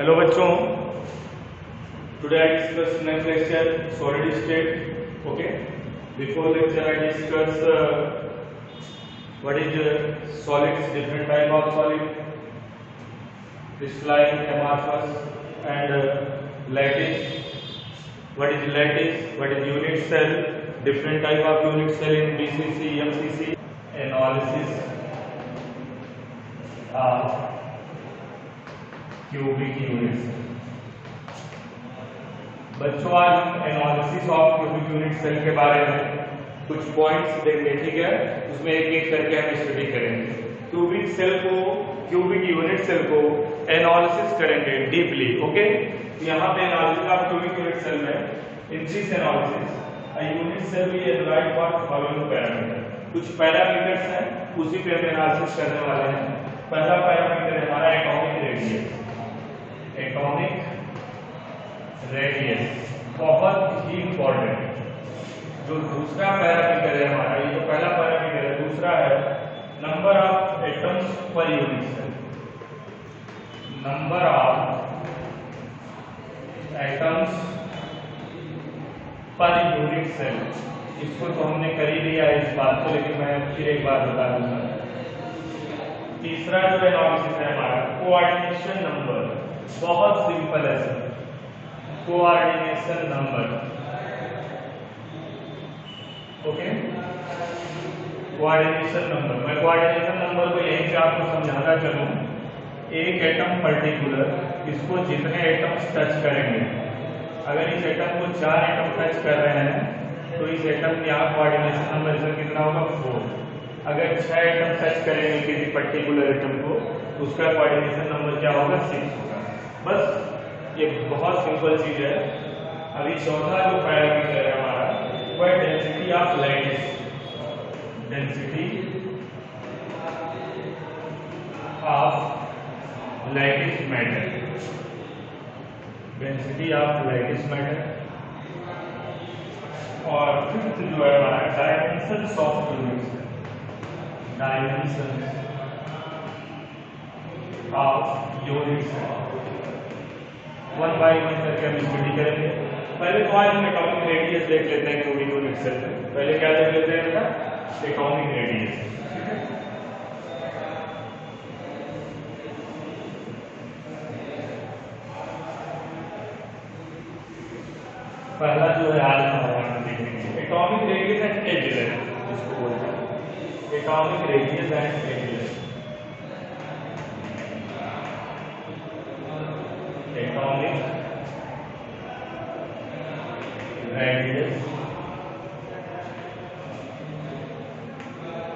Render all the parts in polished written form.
Hello बच्चों, today I discuss next lecture solid state. Okay, before lecture I discuss what is solids, different type of solid, crystalline, amorphous, and lattice. What is lattice? What is unit cell? Different type of unit cell in BCC, MCC. Analysis of cubic unit. बच्चों आज हम analysis of cubic unit cell के बारे में कुछ points देखेंगे, ठीक है। उसमें एक एक करके हम स्टडी करेंगे। क्यूबिक सेल को, क्यूबिक यूनिट सेल को एनालिसिस करेंगे डीपली। ओके, यहाँ पे analysis of cubic unit cell में in this analysis a unit cell will derive for following parameter. कुछ पैरामीटर्स हैं, उसी पे हम एनालिसिस करने वाले हैं। पहला पैरामीटर है हमारा एटॉमिक रेडियस। एटॉमिक रेडियस बहुत ही इंपॉर्टेंट। जो दूसरा पैरामीटर है हमारा, ये जो पहला पैरामीटर है, दूसरा है number of atoms per unit cell. Number of atoms per unit cell, इसको तो हमने कर ही लिया है इस बात को, लेकिन मैं फिर एक बार बता दूंगा। तीसरा जो एनालिसिस है हमारा कोऑर्डिनेशन नंबर, बहुत सिंपल है sir, coordination number. Okay, coordination number, मैं कोऑर्डिनेशन नंबर को यहीं से आपको समझाता चलूं। एक एटम पर्टिकुलर, इसको जितने एटम्स टच करेंगे, अगर इस एटम को 4 एटम टच कर रहे हैं तो इस एटम का कोऑर्डिनेशन नंबर इसका कितना होगा, 4। अगर 6 एटम टच करेंगे किसी पर्टिकुलर एटम को, उसका कोऑर्डिनेशन नंबर क्या होगा, 6 होगा। बस ये बहुत सिंपल चीज है। अभी चौथा जो पैरामीटर है हमारा, वह density of lattice. Density of lattice matter. Density of lattice matter. और फिफ्थ जो है हमारा dimensions of units. Dimensions of units. One by one करके हम स्टडी करेंगे। पहले तो आज हम एटॉमिक रेडियस देख लेते हैं क्यूबिक यूनिट सेल में। पहले क्या देख लेते हैं बेटा, एटॉमिक रेडियस। पहला जो है आज हम देखेंगे atomic radius and edge length, इसको बोलते हैं atomic radius and edge length. Atomic radius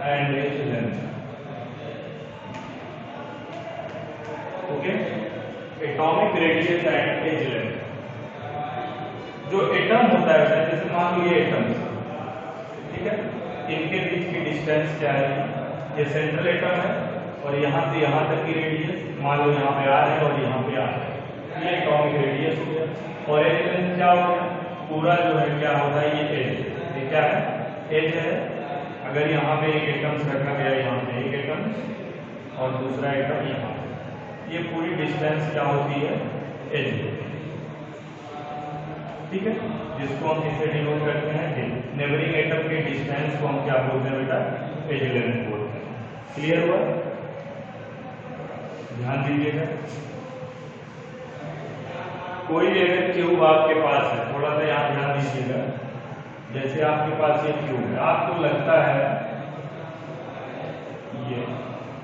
and edge length. Okay, atomic radius and edge length. जो एटम होता है, जैसे मान लो ये एटम्स, ठीक है, इनके बीच की डिस्टेंस क्या है, ये सेंट्रल एटम है और यहाँ से यहाँ तक की रेडियस, मान लो यहाँ पे R है और यहाँ पे R है, ये एटॉमिक रेडियस हो गया। और एज लेंथ क्या हो गया, पूरा जो है क्या होता है, ये एज, ये क्या है, एज है। अगर यहाँ पे एक एटम्स रखा गया, यहाँ पे एक एटम और दूसरा एटम यहाँ, ये पूरी डिस्टेंस क्या होती है, एज होती है, ठीक है, जिसको हम इसे डिनोट करते हैं नेबरिंग एटम के डिस्टेंस को हम क्या बोलते हैं बेटा, एज लेंथ बोलते हैं। क्लियर हुआ, ध्यान दीजिएगा। कोई भी अगर क्यूब आपके पास है, थोड़ा सा यहाँ ध्यान दीजिएगा। जैसे आपके पास ये क्यूब है, आपको लगता है ये,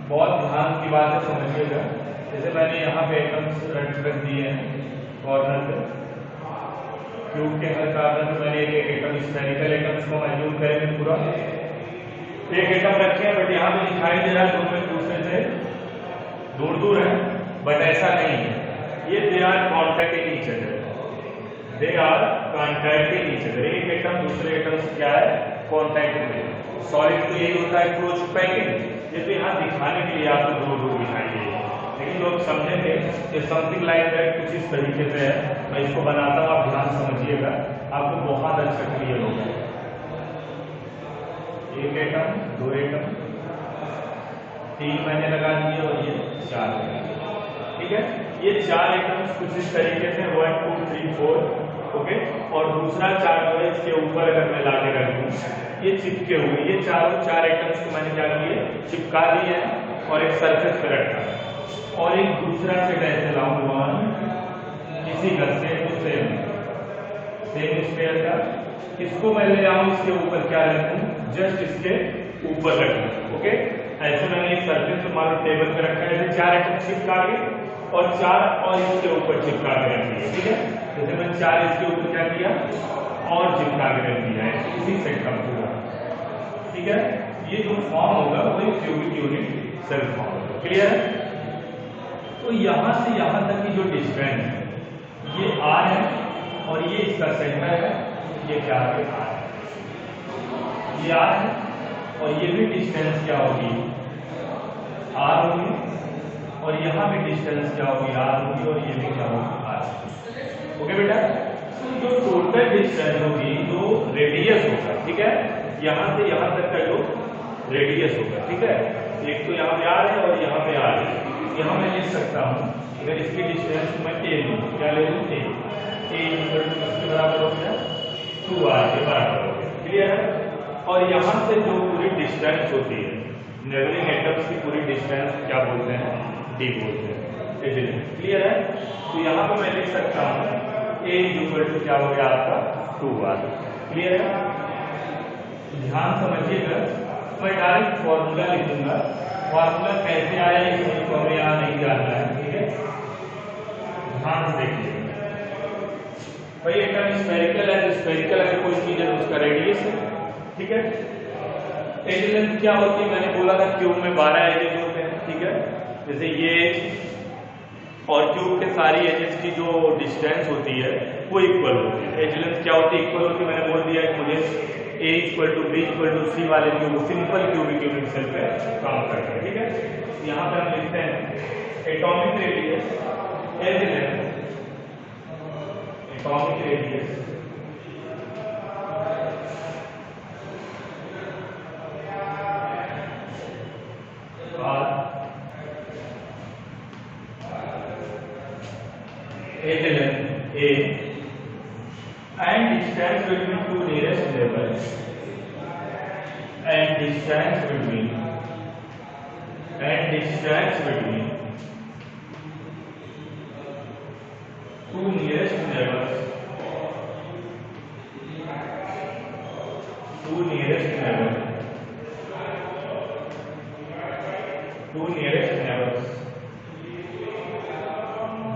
बहुत ध्यान की बात है, समझिएगा। जैसे मैंने यहाँ पे एटम्स रख दिए हैं कॉर्नर पे, क्यूब के हर कार्नर में मैंने एक एटम, स्फेरिकल एटम्स को मैन्यूम करेंगे पूरा। एक एटम रखे हैं, बट यहाँ पे दिखाई दे रहा है दोनों एक दूसरे से दूर दूर है, बट ऐसा नहीं है। ये they are contacting each other, they are contacting each other. एक एटम दूसरे एटम से क्या है, कॉन्टैक्ट में। सॉलिड तो यही होता है, क्लोज पैकिंग। ये तो यहाँ दिखाने के लिए आपको दूर दूर दिखाई देगी, लेकिन लोग समझेंगे कि समथिंग लाइक दैट, कुछ इस तरीके से है। मैं इसको बनाता हूँ, आप ध्यान समझिएगा, आपको बहुत अच्छा क्लियर होगा। एक एटम, दो एटम, 3 मैंने लगा दिए और ये 4, ठीक है। ये 4 एटम्स कुछ इस तरीके से 1 2 3 4, ओके, और दूसरा चार्ट जो है इसके ऊपर अगर मैं लाके रख दूं, ये चिपके हुए, ये चारों 4 एटम्स को मैंने क्या किया, चिपका दिए हैं और एक सरफेस पे रखा, और एक दूसरा सेट ऐसे लाऊंगा इसी का सेम स्फीयर का, इसको मैं ले आऊं इसके ऊपर क्या रखूं, जस्ट इसके ऊपर रखूं, ओके। ऐसे मैंने एक सरफेस पे मानो टेबल पे रखा है, ऐसे 4 एटम्स चिपका के और 4 और इसके ऊपर चिपका के रख दिए, ठीक है। जैसे मैंने 4 इसके ऊपर क्या किया और चिपका के रख दिया है, इसी सेट का पूरा, ठीक है। ये जो फॉर्म होगा वो एक क्यूबिक यूनिट सेल फॉर्म होगा, क्लियर है। तो यहां से यहां तक की जो डिस्टेंस है ये r है और ये इसका सेंटर है, ये क्या है r, ये r है और ये भी डिस्टेंस क्या होगी r होगी, और यहाँ पे डिस्टेंस क्या होगी r होगी, और ये भी क्या होगी r, ओके बेटा। तो जो टोटल डिस्टेंस होगी जो रेडियस होगा, ठीक है, यहाँ से यहाँ तक का जो रेडियस होगा, ठीक है, एक तो यहाँ पे r है और यहाँ पे r है, यहाँ मैं लिख सकता हूँ अगर इसकी डिस्टेंस मैं a लूँ, क्या ले लूँ a इसके बराबर हो गया 2r के बराबर हो गया, क्लियर है। और यहाँ से जो पूरी डिस्टेंस होती है नेबरिंग एटम्स की पूरी डिस्टेंस क्या बोलते हैं, d बोलते हैं, क्लियर है। तो यहाँ पे मैं लिख सकता हूँ a इक्वल टू क्या हो गया आपका 2r, क्लियर है। ध्यान समझिएगा, मैं डायरेक्ट फॉर्मूला लिखूंगा, फॉर्मूला कैसे आया ये तो हमें यहाँ नहीं जानना है, ठीक है। ध्यान से देखिए भाई, एटम स्फेरिकल है, तो स्फेरिकल अगर कोई चीज है तो उसका रेडियस है, ठीक है। एज लेंथ क्या होती है, मैंने बोला था क्यूब में 12 एजेस होते हैं, ठीक है। जैसे ये और क्यूब के सारी एजेस की जो डिस्टेंस होती है वो इक्वल होती है, एज लेंथ क्या होती है, इक्वल होती है। मैंने बोल दिया कि मुझे a equal to b equal to c वाले cube simple cubic unit cell पे काम करते हैं, ठीक है। यहाँ पे हम लिखते हैं atomic radius edge length, atomic radius edge length a and distance between two nearest neighbors, and distance between two nearest neighbors, two nearest neighbors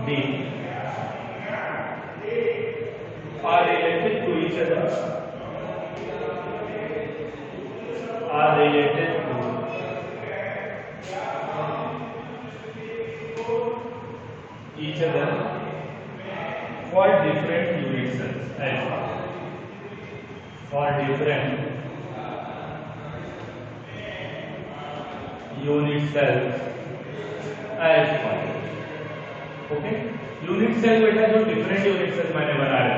d are related to each other, are related to each other for different unit cells, for different unit cells as follows, okay. Unit cell बेटा जो different unit cell मैंने बनाए थे,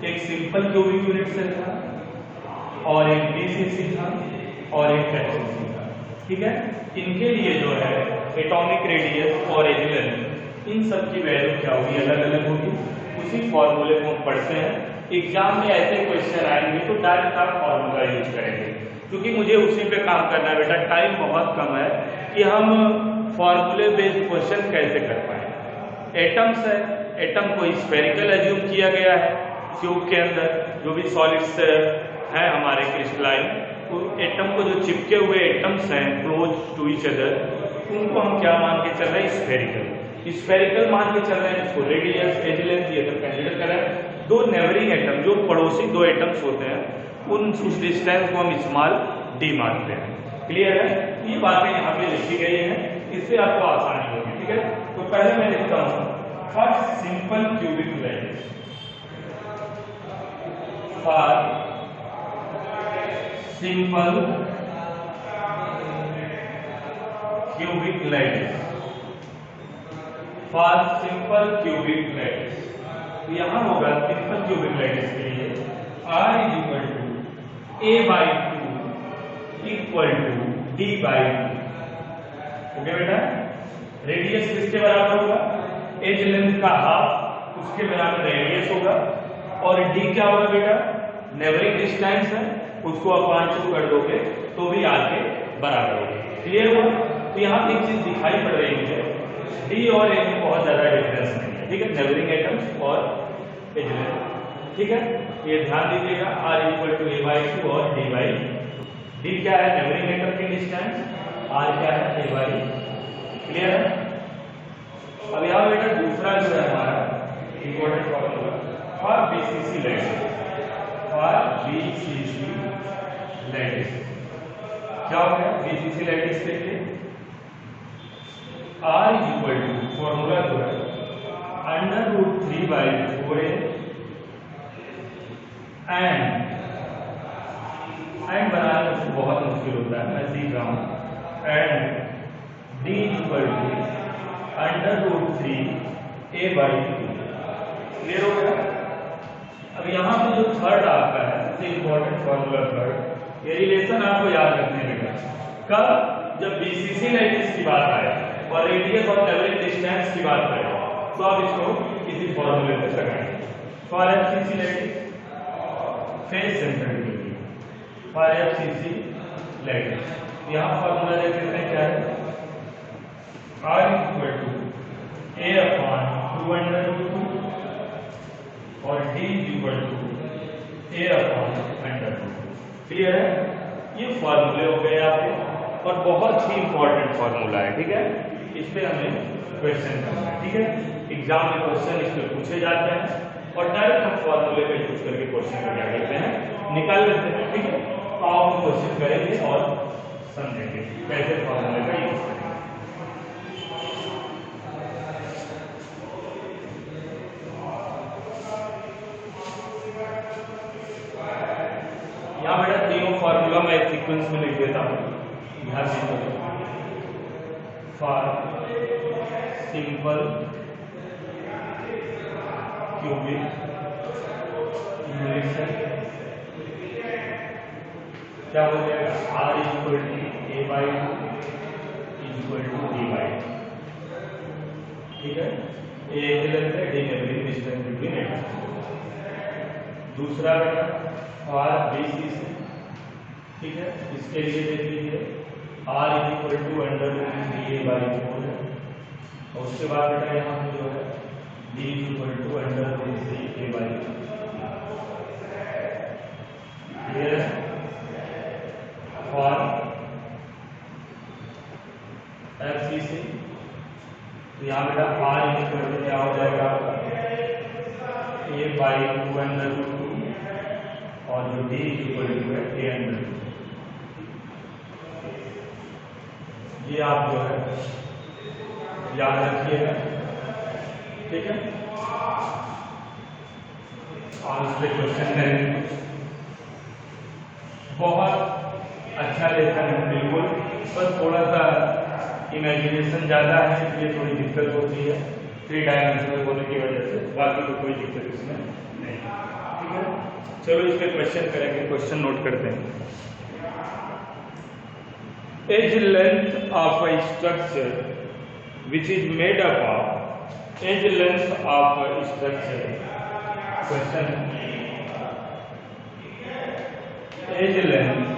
एक simple cubic unit cell था और एक BCC था और एक एचसीसी था, ठीक है। इनके लिए जो है एटॉमिक रेडियस और एज लेंथ, इन सब की वैल्यू क्या होगी, अलग अलग होगी। उसी फॉर्मूले को हम पढ़ते हैं, एग्जाम में ऐसे क्वेश्चन आएंगे तो डायरेक्ट आप फॉर्मूला यूज करेंगे, क्योंकि मुझे उसी पे काम करना है बेटा, टाइम बहुत कम है कि हम फॉर्मूले बेस्ड क्वेश्चन कैसे कर पाए। एटम्स है, एटम को स्फेरिकल एज्यूम किया गया है क्यूब के अंदर, जो भी सॉलिड्स हैं हमारे क्रिस्टलाइन, तो एटम को जो चिपके हुए एटम्स हैं क्लोज टू ईच अदर, उनको हम क्या मान के चल रहे हैं, स्फेरिकल मान के चल रहे हैं। इसको रेडियस एज लेंथ ये सब कंसीडर करें। दो नेबरिंग एटम जो पड़ोसी दो एटम्स होते हैं उन उस डिस्टेंस को हम स्मॉल d मानते हैं, क्लियर है। ये बातें यहाँ पे लिखी गई हैं, इससे आपको आसानी होगी, ठीक है। तो पहले मैं लिखता हूँ for simple cubic lattice, for simple cubic lattice, for simple cubic lattice. तो यहां होगा सिंपल क्यूबिक लैटिस के लिए r equal to a/2 equal to d/2, okay बेटा। रेडियस किसके बराबर होगा, एज लेंथ का हाफ उसके बराबर रेडियस होगा, और डी क्या होगा बेटा, नेबरिंग डिस्टेंस है, उसको आप 5 कर दोगे तो भी आर के बराबर होगा। क्लियर हुआ? तो यहाँ पे एक चीज दिखाई पड़ रही है मुझे, डी और ए में बहुत ज्यादा डिफरेंस नहीं है, ठीक है, नेबरिंग एटम्स और एज लेंथ, ठीक है, ये ध्यान दीजिएगा। r इक्वल टू a/2 और d क्या है, नेबरिंग एटम की डिस्टेंस, r क्या है, a/2। क्लियर है? अब यहाँ बेटा दूसरा जो है हमारा important formula for BCC lattice, for BCC lattice क्या हो गया, बीसीसी लैटिस के लिए r इक्वल टू फॉर्मूला जो है √3/4a एंड बनाना बहुत मुश्किल होता है, मैं सीख रहा हूँ, and d equal to √3a/2। Clear हो गया? अब यहाँ पे जो थर्ड आपका है सबसे इंपॉर्टेंट फॉर्मूला थर्ड, ये रिलेशन आपको याद रखने लगा कब, जब बीसीसी लैटिस की बात आए और रेडियस और नेबरिंग डिस्टेंस की बात आए तो आप इसको किसी फॉर्मूले पे लगाएंगे। For FCC lattice phase centrifugal, for FCC lattice यहाँ फॉर्मूला देख लेते हैं क्या है, r इक्वल टू a/2√2 और d equal to a/√2। Clear है? ये फॉर्मूले हो गए आपके और बहुत ही इंपॉर्टेंट फॉर्मूला है, ठीक है, इस पे हमें क्वेश्चन करना है, ठीक है, एग्जाम में क्वेश्चन इस पे पूछे जाते हैं और डायरेक्ट हम फॉर्मूले पे यूज करके क्वेश्चन को क्या करते हैं, निकाल लेते हैं, ठीक है। तो आप क्वेश्चन करेंगे और समझेंगे कैसे फॉर्मूले का यूज करेंगे। यहाँ बेटा तीनों फॉर्मूला मैं एक सीक्वेंस में लिख देता हूँ, ध्यान दीजिए। फॉर सिंपल क्यूबिक इक्वेशन क्या हो जाएगा, r equal to a/2 equal to d/2, ठीक है, a एज लेंथ है, d neighbouring distance between atoms. दूसरा बेटा फॉर बीसीसी, ठीक है, इसके लिए देख लीजिए r इक्वल टू √3a/4 है, और उसके बाद बेटा यहाँ पे जो है d equal to √3a/2। Clear है? फॉर एफसीसी तो यहाँ बेटा r इक्वल टू क्या हो जाएगा आपका a/2√2 और जो d इक्वल टू है a/2। ये आप जो है याद रखिएगा, ठीक है, और उस पर क्वेश्चन करेंगे। बहुत अच्छा लेसन है बिल्कुल, बस थोड़ा सा इमेजिनेशन ज़्यादा है इसलिए थोड़ी दिक्कत होती है 3 डायमेंशनल होने की वजह से, बाकी तो कोई दिक्कत इसमें नहीं, ठीक है। चलो इस पर क्वेश्चन करेंगे, क्वेश्चन नोट करते हैं। Edge length of a structure which is made up of edge length of a structure, question, edge length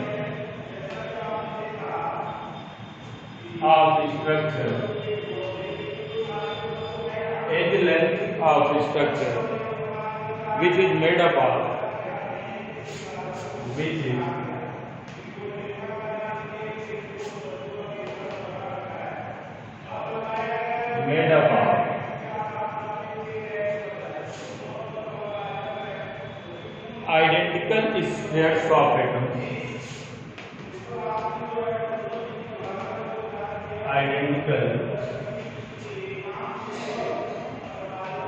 of structure, edge length of structure which is made up of, which is made up of identical spheres of atoms, identical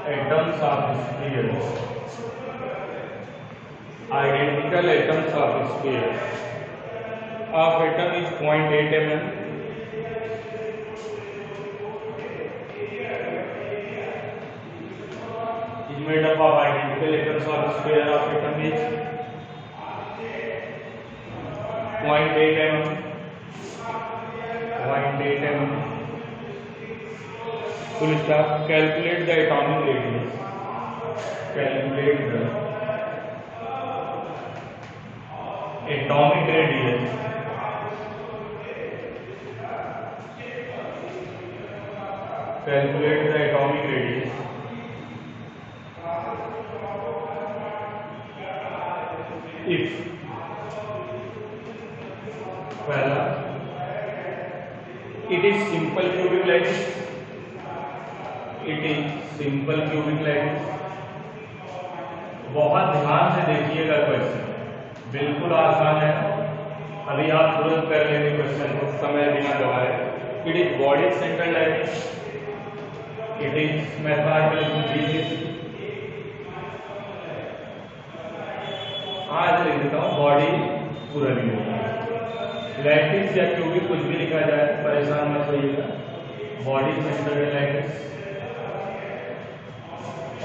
atoms of spheres, identical atoms of spheres of atom is 0.8 mm, is made up of identical atoms of sphere of atom is 0.8 mm, 0.8 mm full stop. Calculate the atomic radius, calculate the atomic radius calculate the atomic radius if, पहला it is simple cubic lattice, it is simple cubic lattice. बहुत ध्यान से देखिएगा question, बिल्कुल आसान है, अभी आप तुरंत कर लेंगे क्वेश्चन को समय बिना गवाए। It is body central lattice, it is mathematical basis. आज लिख देता हूँ बॉडी, पूरा नहीं होगा, लैटिस या क्यूबिक कुछ भी लिखा जाए, परेशान मत होइएगा। बॉडी सेंट्रल लैटिस,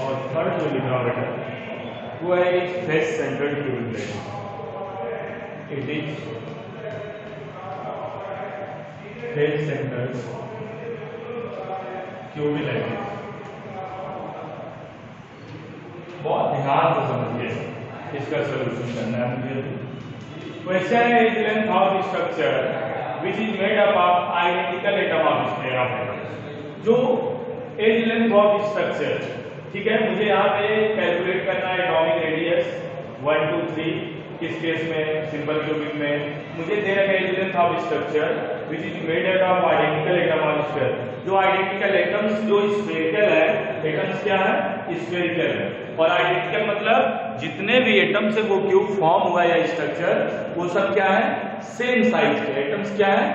और थर्ड जो लिख रहा हूँ बेटा वो है face central cubic lattice. It is face central cubic lattice. बहुत ध्यान से समझिए, इसका सलूशन करना है मुझे। क्वेश्चन है is length of structure which is made up of identical atom of pair of atom. जो एज लेंथ ऑफ स्ट्रक्चर, ठीक है, मुझे यहाँ पे कैलकुलेट करना है एटॉमिक रेडियस 1 2 3। किस केस में? सिंपल क्यूबिक में। मुझे दे रखा है edge length of structure which is made up of identical atom of sphere. जो आइडेंटिकल एटम्स जो स्फेरिकल है, एटम्स क्या है? स्फेरिकल है। और आइडेंटिकल मतलब जितने भी एटम से वो क्यूब फॉर्म हुआ या स्ट्रक्चर, वो सब क्या है? सेम साइज के एटम्स। क्या है?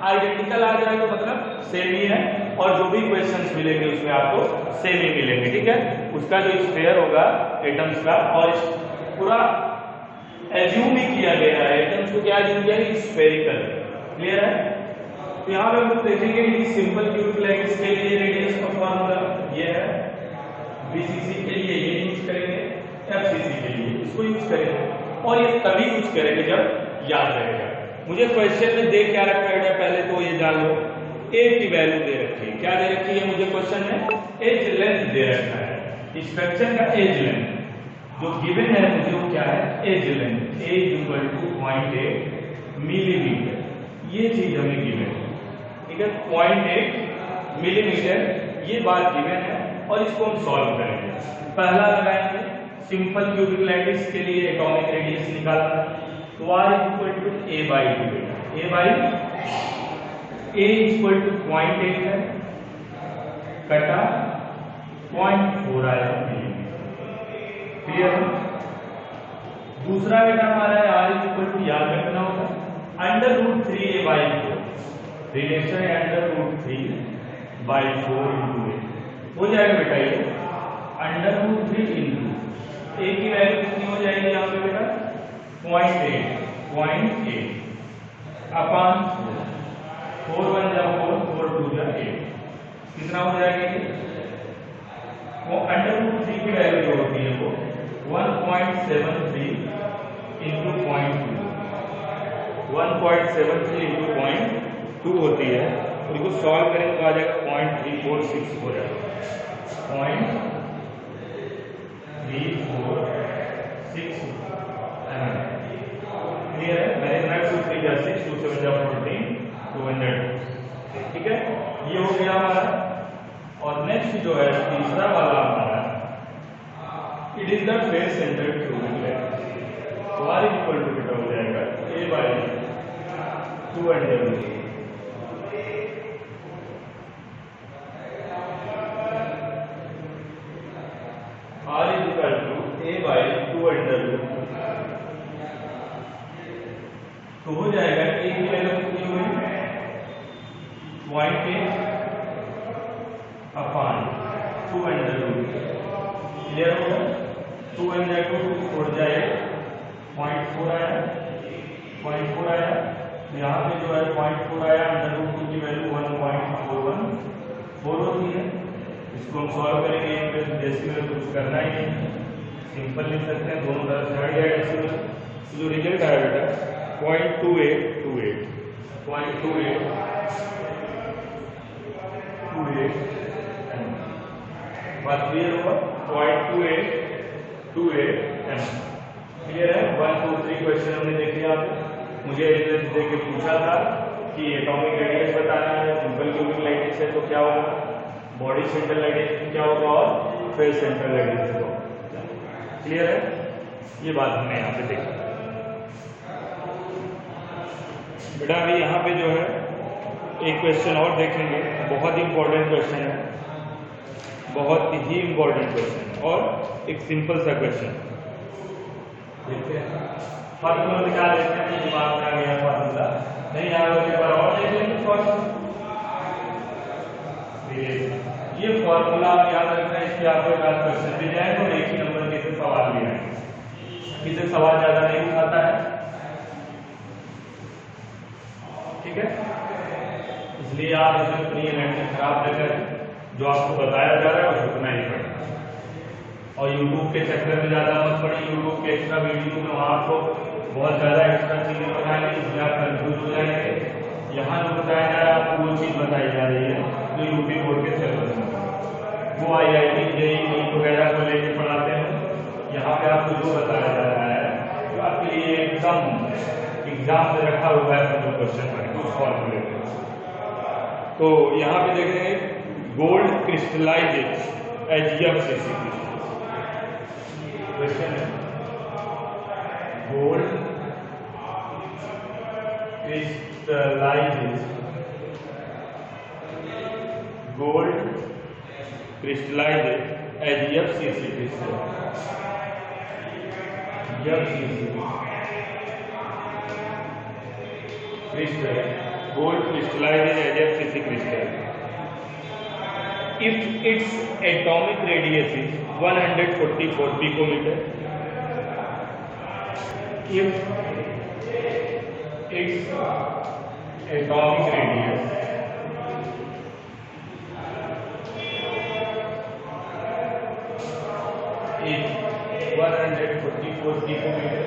आइडेंटिकल आ जाए तो मतलब सेम ही है, और जो भी क्वेश्चंस मिलेंगे उसमें आपको सेम ही मिलेंगे, ठीक है। उसका जो स्फेयर होगा एटम्स का, और पूरा एज्यूम ही किया गया है, एटम्स को क्या एज्यूम किया है? स्फेरिकल। क्लियर है? तो यहाँ पे हम लोग देखेंगे सिंपल क्यूबिक लैटिस के लिए रेडियस का फॉर्मूला ये है, बीसीसी के लिए ये यूज करेंगे, एफसीसी के लिए इसको यूज करेंगे, और ये तभी यूज करेंगे जब याद रहेगा। मुझे क्वेश्चन में दे क्या रखा है पहले तो ये जान लो। ए की वैल्यू दे रखी है, क्या दे रखी है मुझे क्वेश्चन में? एज लेंथ दे रखा है, स्ट्रक्चर का एज लेंथ जो गिवन है मुझे वो क्या है? Edge length. A equal to 0.8 millimetre, ये चीज हमें गिवन है, ठीक है। 0.8 मिलीमीटर ये बात गिवन है, और इसको हम सॉल्व करेंगे। पहला लगाएंगे सिंपल क्यूबिक लैटिस के लिए एटॉमिक रेडियस निकालना है, तो r equal to a by 2, a by a equal to 0.8 है, कटा 0.4 आया मिलीमीटर। क्लियर है? दूसरा बेटा हमारा है r इक्वल टू, याद रखना होगा, √3a बाई 4। रिलेशन है √3 बाई 4 इंटू ए, हो जाएगा बेटा ये √3 इंटू ए की वैल्यू कितनी हो जाएगी यहाँ पे बेटा? 0.8 अपॉन 4 1 जा 4 4 2 जा 8, कितना हो जाएगा ये? वो √3 की वैल्यू जो होती है वो 1.73 इंटू 0.2, 1.73 इंटू 0.2 होती है, और इसको सॉल्व करेंगे तो आ जाएगा 0.346 हो जाएगा, 0.346 mm। क्लियर है? मैथमेटिक्स सूत्र 6 2 7 जा 14 200, ठीक है। ये हो गया हमारा। और नेक्स्ट जो है तीसरा वाला हमारा, it is the face centre cubic lattice. तो r इक्वल टू बेटा हो जाएगा a by 2 under root r equal to a by 2 under root, तो हो जाएगा a की वैल्यू कितनी हुई? 0.8 अपॉन 2 अंडर रूट। क्लियर होगा? 2 अंडर 2 छोड़ जाए 0.4 आया, 0.4 आया, यहाँ पे जो है 0.4 आया, अंडर रूट 2 की वैल्यू 1.414 होती है। इसको हम सॉल्व करेंगे, डेसिमल कुछ करना ही नहीं, सिंपल लिख सकते हैं, दोनों तरफ से हट गया डेसिमल। जो रिजल्ट आया बेटा 0.2828 0.2828 बात क्लियर हुआ? 0.2828 mm क्लियर है? 1 2 3 क्वेश्चन हमने देखे यहाँ पे। मुझे एलिमेंट दे के पूछा था कि एटॉमिक रेडियस बताना है, सिंपल क्यूबिक लाइटिस है तो क्या होगा, बॉडी सेंट्रल लाइटिस क्या होगा और फेस सेंट्रल लाइटिस होगा। क्लियर है? ये बात हमने यहाँ पे देखी। बेटा अभी यहाँ पे जो है एक क्वेश्चन और देखेंगे, बहुत इंपॉर्टेंट क्वेश्चन है, बहुत ही इंपॉर्टेंट क्वेश्चन और एक सिंपल सा क्वेश्चन देखते हैं। फार्मूला में क्या देखते हैं, दिमाग में आ गया फार्मूला नहीं आ रहा है, और देख लेंगे फार्मूला। ये फार्मूला आप याद रखना है, इसके आपको एक आध क्वेश्चन भी जाए और एक ही नंबर के सवाल भी आए। इसे सवाल ज्यादा नहीं उठाता है, ठीक है? इसलिए आप इसे अपनी एनर्जी खराब न करें, जो आपको बताया जा रहा है वो उतना ही पढ़ें। और YouTube के चक्कर में ज्यादा मत पड़े, YouTube के एक्स्ट्रा वीडियो में वहाँ आपको बहुत ज्यादा एक्स्ट्रा चीजें बताएंगे, इसमें आप कंफ्यूज हो जाएंगे। यहाँ जो बताया जा रहा है आपको वो चीज बताई जा रही है जो यूपी बोर्ड के सिलेबस में, वो IIT JEE वगैरह को लेकर पढ़ाते हैं। यहाँ पे आपको जो बताया जा रहा है जो आपके लिए एकदम एग्जाम में रखा हुआ है, जो क्वेश्चन है उस फॉर्मूले पे। तो यहाँ पे देखेंगे गोल्ड क्रिस्टलाइजेज HFCC क्वेश्चन है, gold crystallizes HFCC crystal, gold crystallizes HFCC crystal if its atomic radius is 144 picometer, if its atomic radius is 144 picometer,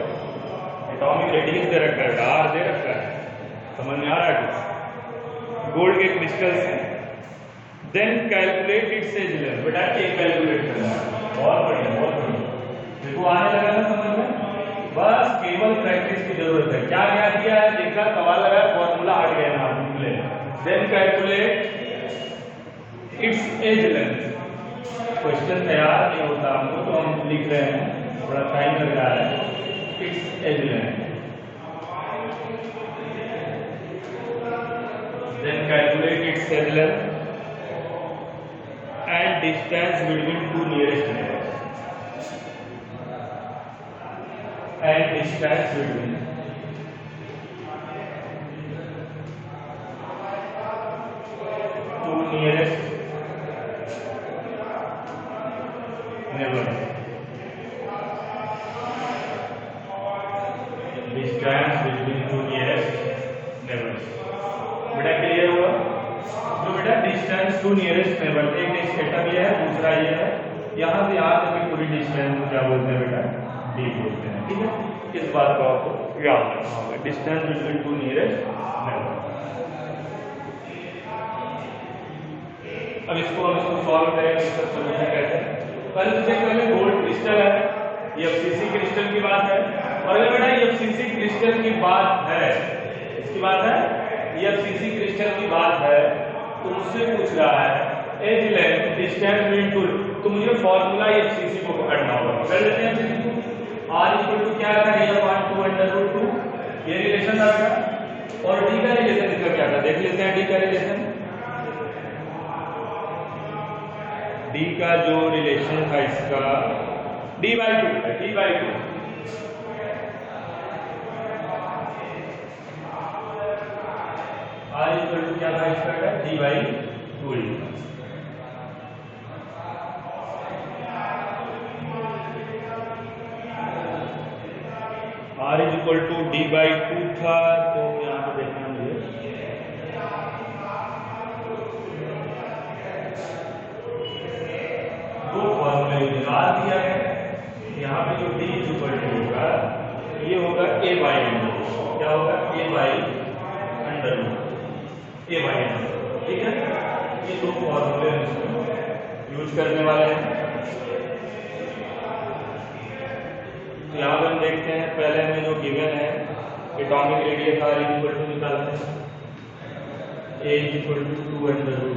atomic radius दे रखा है, आर दे रखा है, समझ में आ रहा है कुछ? गोल्ड के क्रिस्टल्स हैं, then calculate its edge level. बेटा ये कैलकुलेट करना है, बहुत बढ़िया बहुत बढ़िया, देखो आने लगा ना समझ में, बस केवल प्रैक्टिस की जरूरत है। क्या क्या किया है देखा, सवाल लगा, फॉर्मूला हट गया ना, निकले। Then calculate its edge length. Question तैयार नहीं होता हमको तो हम लिख रहे हैं, थोड़ा टाइम लग रहा है। Its edge length, then calculate its edge length and distance between two nearest neighbors, and distance between two nearest neighbors, distance between two nearest neighbors। बेटा क्लियर हुआ? तो बेटा डिस्टेंस टू नियरेस्ट नेबर, एक स्टेटअप ये है, दूसरा ये है, यहाँ से यहाँ तक की पूरी डिस्टेंस को क्या बोलते हैं बेटा, डी बोलते हैं, ठीक है? इस बात को आपको याद रखना होगा, distance between two nearest neighbour. अब इसको हम सॉल्व करेंगे, इसका सोल्यूशन कैसे? पहले तो चेक कर ले, गोल्ड क्रिस्टल है, ये FCC क्रिस्टल की बात है, और अगर बेटा ये FCC क्रिस्टल की बात है, इसकी बात है, ये FCC क्रिस्टल की बात है, तो मुझसे पूछ रहा है edge length distance between two, तो मुझे फार्मूला FCC को पकड़ना होगा। कर लेते हैं FCC को, R इक्वल टू क्या था, F/2 ये रिलेशन आ गया, और D का रिलेशन इसका क्या था, देख लेते हैं। D का रिलेशन, D का जो रिलेशन था इसका D/2 है, D/2। R इक्वल टू क्या था इसका, D/2। R equal to D/2 था, तो यहाँ पे देखना मुझे, दो फॉर्मूले R दिया है, यहाँ पे जो D इक्वल टू होगा ये होगा A/√, क्या होगा, A/√, ठीक है? ये दो फॉर्मूले यूज यूज करने वाले हैं। तो यहाँ पर हम देखते हैं, पहले हमें जो गिवन है atomic radius r equal to निकालते हैं ए इक्वल टू 2√2।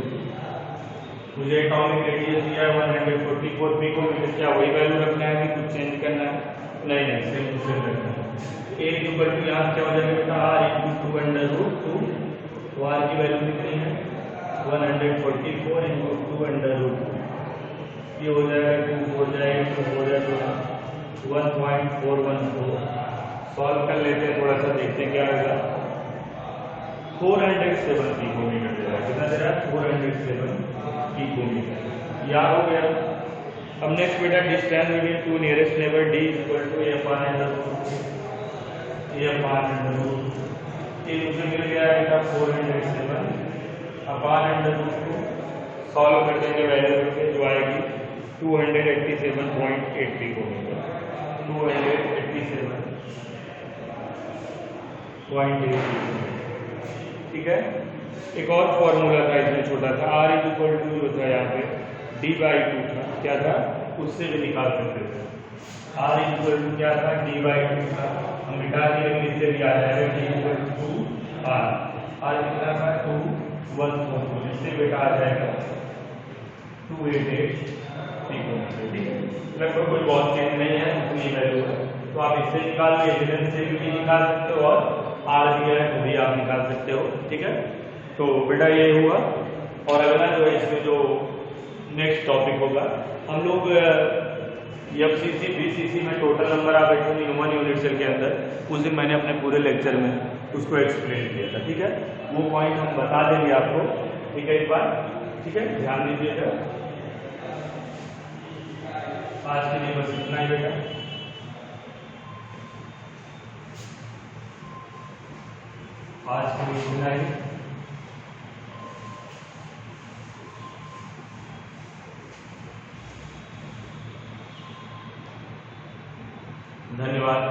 मुझे एटॉमिक रेडियस दिया है 144 पी को मुझे क्या वही वैल्यू रखना है कि कुछ चेंज करना है? नहीं, सेम टू सेम रखना है। ए इक्वल टू यहाँ क्या हो जाएगा बेटा आर इक्वल टू 2√2, तो आर की वैल्यू कितनी है 144 इंटू 2√2, ये हो जाएगा 2 हो जाएगा 2 हो जाएगा 1.414। सॉल्व कर लेते हैं, थोड़ा सा देखते हैं क्या आएगा। 407 पिकोमीटर दे रहा है। कितना दे रहा है? 407 पिकोमीटर। याद हो गया। अब नेक्स्ट बेटा distance between two nearest neighbour D equal to A upon √2। ये मुझे मिल गया है बेटा 407 अपान √2। सॉल्व कर देंगे वैल्यू रखें जो आएगी 287.8 पिकोमीटर। 287.8 ठीक है। एक और फॉर्मूला था इसमें छोटा सा, आर इज इक्वल टू जो था यहाँ पे d/2 था, क्या था उससे भी निकाल सकते थे। आर इज इक्वल टू क्या था d/2 था, हम मिटा दिए इससे भी आ जाएगा d equal to r. R कितना था 214, इससे बेटा आ जाएगा 288 पिकोमीटर। ठीक है, लगभग कोई बहुत चेंज नहीं है, इतनी वैल्यू है। तो आप इससे निकाल लो, एविडेंस से भी निकाल सकते हो और आर दिया है तो भी आप निकाल सकते हो। ठीक है, तो बेटा ये हुआ। और अगला जो है इसमें जो नेक्स्ट टॉपिक होगा, हम लोग एफसीसी बीसीसी में total number of atom in one unit cell के अंदर, उस दिन मैंने अपने पूरे लेक्चर में उसको एक्सप्लेन किया था। ठीक है, वो पॉइंट हम बता देंगे आपको। ठीक है, एक बार ठीक है ध्यान दीजिएगा। आज के लिए बस इतना ही बेटा। आज के लिए इतना ही। धन्यवाद।